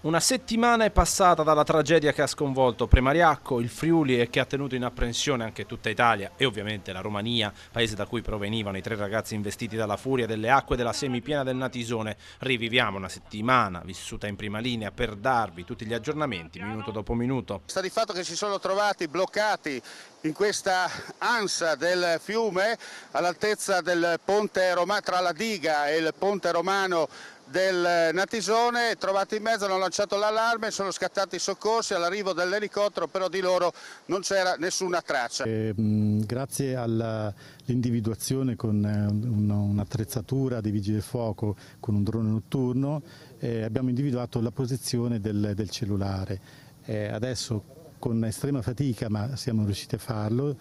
Una settimana è passata dalla tragedia che ha sconvolto Premariacco, il Friuli e che ha tenuto in apprensione anche tutta Italia e ovviamente la Romania, paese da cui provenivano i 3 ragazzi investiti dalla furia delle acque della semipiena del Natisone. Riviviamo una settimana vissuta in prima linea per darvi tutti gli aggiornamenti minuto dopo minuto. Sta di fatto che si sono trovati bloccati in questa ansa del fiume all'altezza del ponte romano, tra la diga e il ponte romano del Natisone, trovati in mezzo, hanno lanciato l'allarme, sono scattati i soccorsi, all'arrivo dell'elicottero però di loro non c'era nessuna traccia. Grazie all'individuazione con un'attrezzatura dei vigili del fuoco con un drone notturno abbiamo individuato la posizione del cellulare. Adesso con estrema fatica, ma siamo riusciti a farlo,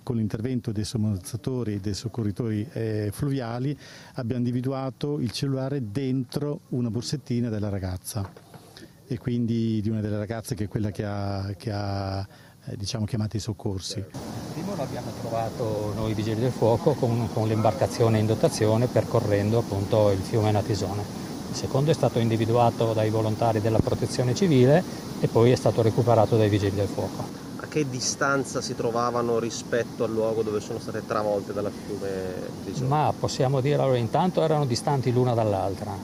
con l'intervento dei sommozzatori e dei soccorritori fluviali abbiamo individuato il cellulare dentro una borsettina della ragazza e quindi di una delle ragazze che è quella che ha diciamo, chiamato i soccorsi. Il primo l'abbiamo trovato noi vigili del fuoco con l'imbarcazione in dotazione percorrendo appunto il fiume Natisone. Il secondo è stato individuato dai volontari della protezione civile e poi è stato recuperato dai vigili del fuoco. A che distanza si trovavano rispetto al luogo dove sono state travolte dalla fiume? Ma possiamo dire, allora, intanto erano distanti l'una dall'altra.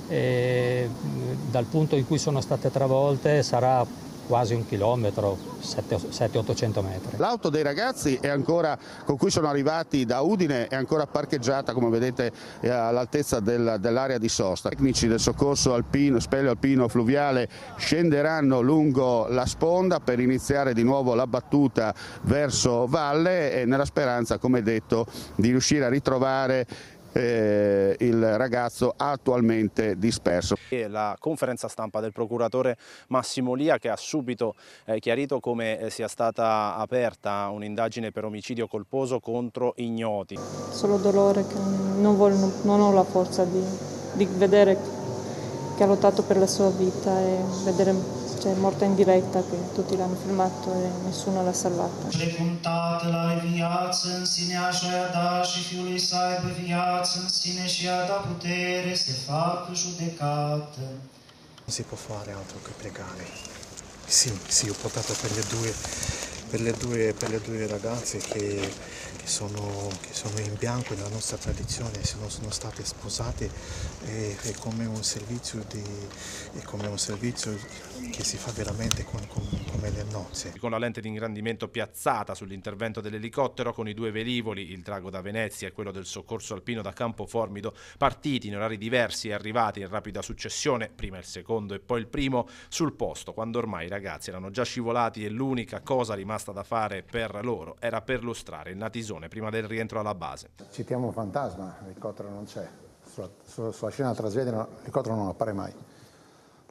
Dal punto in cui sono state travolte sarà quasi 1 chilometro, 700-800 metri. L'auto dei ragazzi è ancora, con cui sono arrivati da Udine, è ancora parcheggiata, come vedete, all'altezza dell'area di sosta. I tecnici del soccorso alpino, speleo alpino fluviale scenderanno lungo la sponda per iniziare di nuovo la battuta verso valle e nella speranza, come detto, di riuscire a ritrovare il ragazzo attualmente disperso. La conferenza stampa del procuratore Massimo Lia, che ha subito chiarito come sia stata aperta un'indagine per omicidio colposo contro ignoti. Solo dolore, che non ho la forza di vedere che ha lottato per la sua vita e vedere è morta in diretta, che tutti l'hanno filmato e nessuno l'ha salvata. Precum Tatăl ai viață în sine așa i-a dat și Fiului să aibă viață în sine și i-a dat putere să facă judecată. Non si può fare altro che pregare. Sì, ho portato per le due ragazze che sono in bianco nella nostra tradizione, sono state sposate, è come un servizio che si fa veramente come le nozze. Con la lente di ingrandimento piazzata sull'intervento dell'elicottero, con i 2 velivoli, il drago da Venezia e quello del soccorso alpino da Campoformido, partiti in orari diversi e arrivati in rapida successione, prima il secondo e poi il primo, sul posto, quando ormai i ragazzi erano già scivolati e l'unica cosa rimasta da fare per loro era perlustrare il Natisone prima del rientro alla base. Citiamo un fantasma, l'elicottero non c'è, sulla scena della tragedia l'elicottero non appare mai,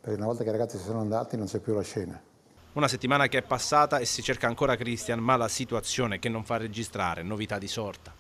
perché una volta che i ragazzi si sono andati non c'è più la scena. Una settimana che è passata e si cerca ancora Christian, ma la situazione che non fa registrare novità di sorta.